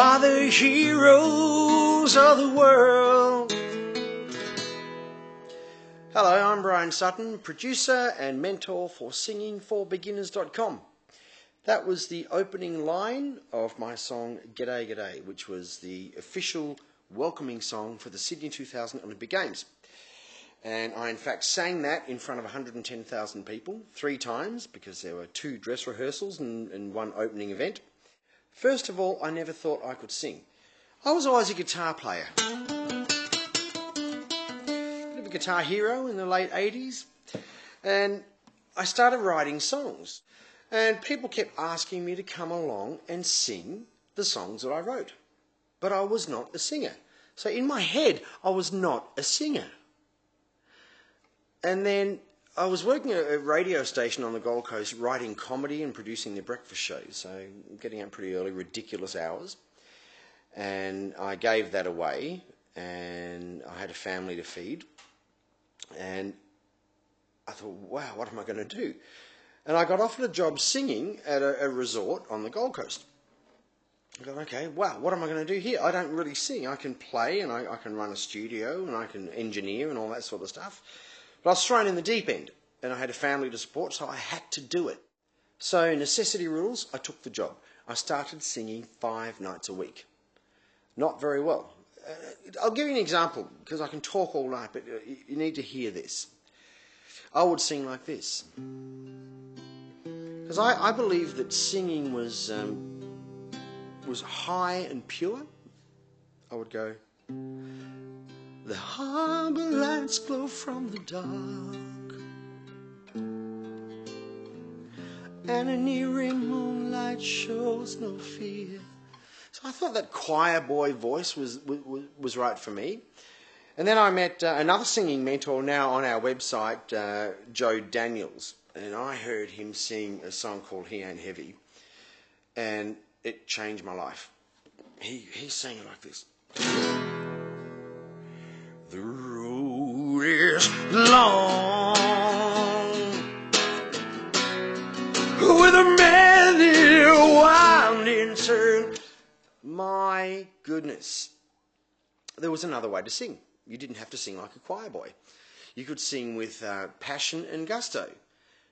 are the heroes of the world. Hello, I'm Brian Sutton, producer and mentor for singingforbeginners.com. That was the opening line of my song G'day G'day, which was the official welcoming song for the Sydney 2000 Olympic Games. And I in fact sang that in front of 110,000 people 3 times, because there were 2 dress rehearsals and 1 opening event. First of all, I never thought I could sing. I was always a guitar player. Bit of a guitar hero in the late 80s. And I started writing songs. And people kept asking me to come along and sing the songs that I wrote. But I was not a singer. So in my head, I was not a singer. And then I was working at a radio station on the Gold Coast, writing comedy and producing the breakfast shows. So getting up pretty early, ridiculous hours. And I gave that away. And I had a family to feed. And I thought, wow, what am I going to do? And I got offered a job singing at a resort on the Gold Coast. I thought, okay, wow, what am I going to do here? I don't really sing. I can play and I can run a studio and I can engineer and all that sort of stuff. But I was thrown in the deep end and I had a family to support, so I had to do it. So necessity rules, I took the job. I started singing 5 nights a week. Not very well. I'll give you an example, because I can talk all night, but you need to hear this. I would sing like this. Because I believe that singing was high and pure. I would go, the harbour lights glow from the dark, and an eerie moonlight shows no fear. So I thought that choir boy voice was right for me. And then I met another singing mentor now on our website, Joe Daniels. And I heard him sing a song called He Ain't Heavy. And it changed my life. He sang it like this. The road is long, with a many winding turn. My goodness. There was another way to sing. You didn't have to sing like a choir boy. You could sing with passion and gusto.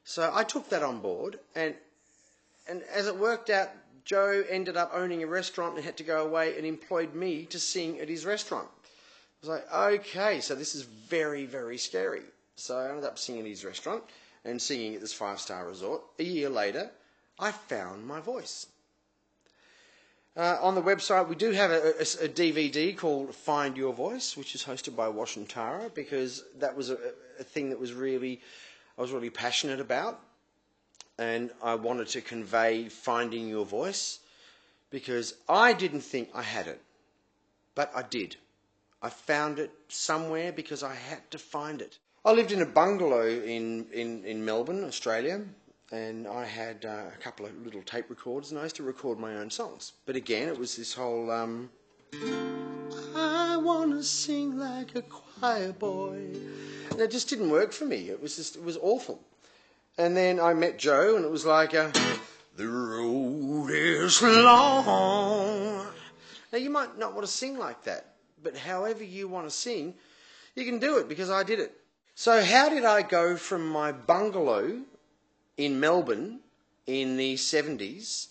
So I took that on board, and as it worked out, Joe ended up owning a restaurant and had to go away and employed me to sing at his restaurant. I was like, okay, so this is very, very scary. So I ended up singing at his restaurant and singing at this 5-star resort. A year later, I found my voice. On the website, we do have a DVD called Find Your Voice, which is hosted by Wash and Tara, because that was a thing that I was really passionate about. And I wanted to convey finding your voice, because I didn't think I had it, but I did. I found it somewhere because I had to find it. I lived in a bungalow in Melbourne, Australia, and I had a couple of little tape recorders, and I used to record my own songs. But again, it was this whole, I want to sing like a choir boy. And it just didn't work for me. It was awful. And then I met Joe, and it was like, the road is long. Now, you might not want to sing like that, but however you want to sing, you can do it, because I did it. So how did I go from my bungalow in Melbourne in the 70s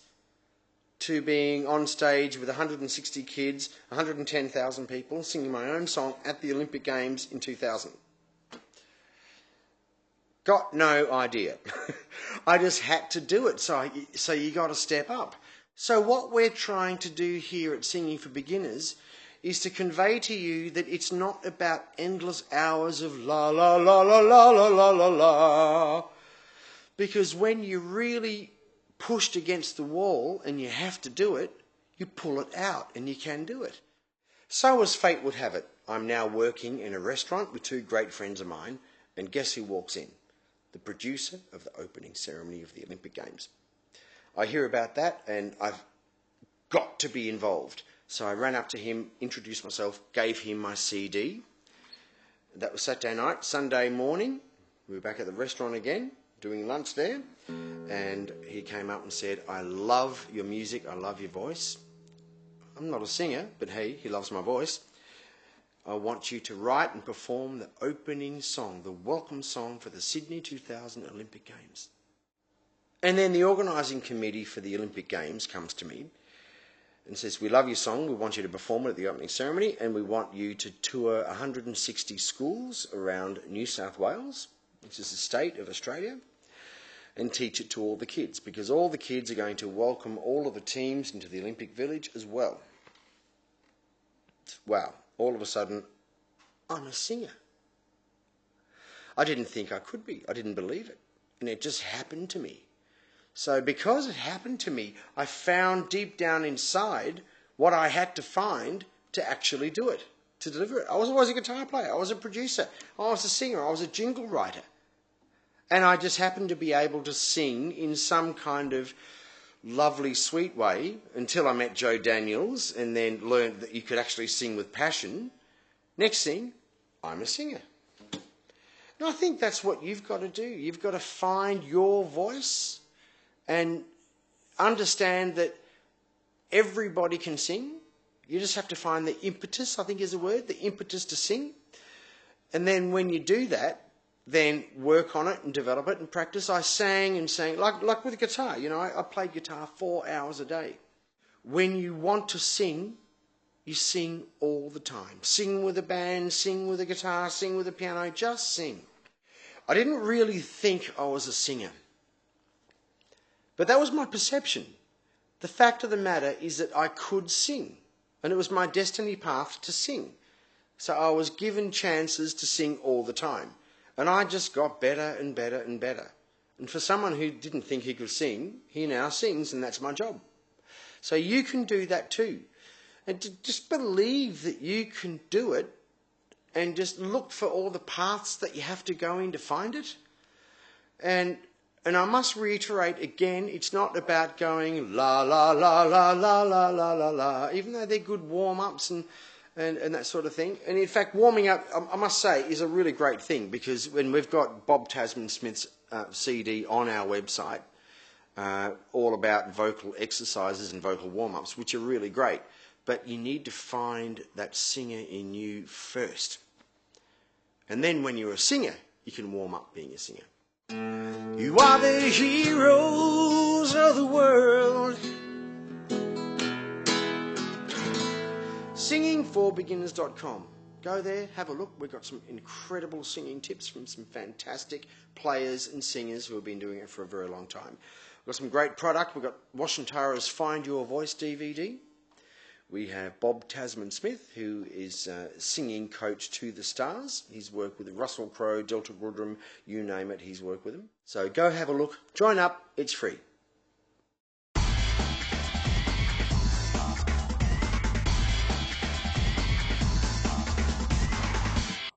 to being on stage with 160 kids, 110,000 people, singing my own song at the Olympic Games in 2000? Got no idea. I just had to do it, so you got to step up. So what we're trying to do here at Singing for Beginners is to convey to you that it's not about endless hours of la la la la la la la la la. Because when you're really pushed against the wall and you have to do it, you pull it out and you can do it. So as fate would have it, I'm now working in a restaurant with 2 great friends of mine, and guess who walks in? The producer of the opening ceremony of the Olympic Games. I hear about that and I've got to be involved. So I ran up to him, introduced myself, gave him my CD. That was Saturday night. Sunday morning, we were back at the restaurant again, doing lunch there, and he came up and said, I love your music, I love your voice. I'm not a singer, but hey, he loves my voice. I want you to write and perform the opening song, the welcome song for the Sydney 2000 Olympic Games. And then the organising committee for the Olympic Games comes to me and says, we love your song, we want you to perform it at the opening ceremony, and we want you to tour 160 schools around New South Wales, which is the state of Australia, and teach it to all the kids, because all the kids are going to welcome all of the teams into the Olympic Village as well. Wow, all of a sudden, I'm a singer. I didn't think I could be. I didn't believe it. And it just happened to me. So because it happened to me, I found deep down inside what I had to find to actually do it, to deliver it. I was always a guitar player. I was a producer. I was a singer. I was a jingle writer. And I just happened to be able to sing in some kind of lovely, sweet way until I met Joe Daniels and then learned that you could actually sing with passion. Next thing, I'm a singer. And I think that's what you've got to do. You've got to find your voice and understand that everybody can sing. You just have to find the impetus, I think is a word, the impetus to sing. And then when you do that, then work on it and develop it and practice. I sang and sang, like with guitar. You know, I played guitar 4 hours a day. When you want to sing, you sing all the time. Sing with a band, sing with a guitar, sing with a piano, just sing. I didn't really think I was a singer. But that was my perception. The fact of the matter is that I could sing. And it was my destiny path to sing. So I was given chances to sing all the time. And I just got better and better and better. And for someone who didn't think he could sing, he now sings, and that's my job. So you can do that too. And to just believe that you can do it, and just look for all the paths that you have to go in to find it. And I must reiterate again, it's not about going la la la la la la la la la, even though they're good warm-ups and that sort of thing. And in fact, warming up, I must say, is a really great thing, because when we've got Bob Tasman-Smith's CD on our website, all about vocal exercises and vocal warm-ups, which are really great. But you need to find that singer in you first. And then when you're a singer, you can warm up being a singer. You are the heroes of the world. Singingforbeginners.com. Go there, have a look. We've got some incredible singing tips from some fantastic players and singers who have been doing it for a very long time. We've got some great product. We've got Wash and Tara's Find Your Voice DVD. We have Bob Tasman-Smith, who is singing coach to the stars. He's worked with Russell Crowe, Delta Goodrem, you name it, he's worked with them. So go have a look, join up, it's free.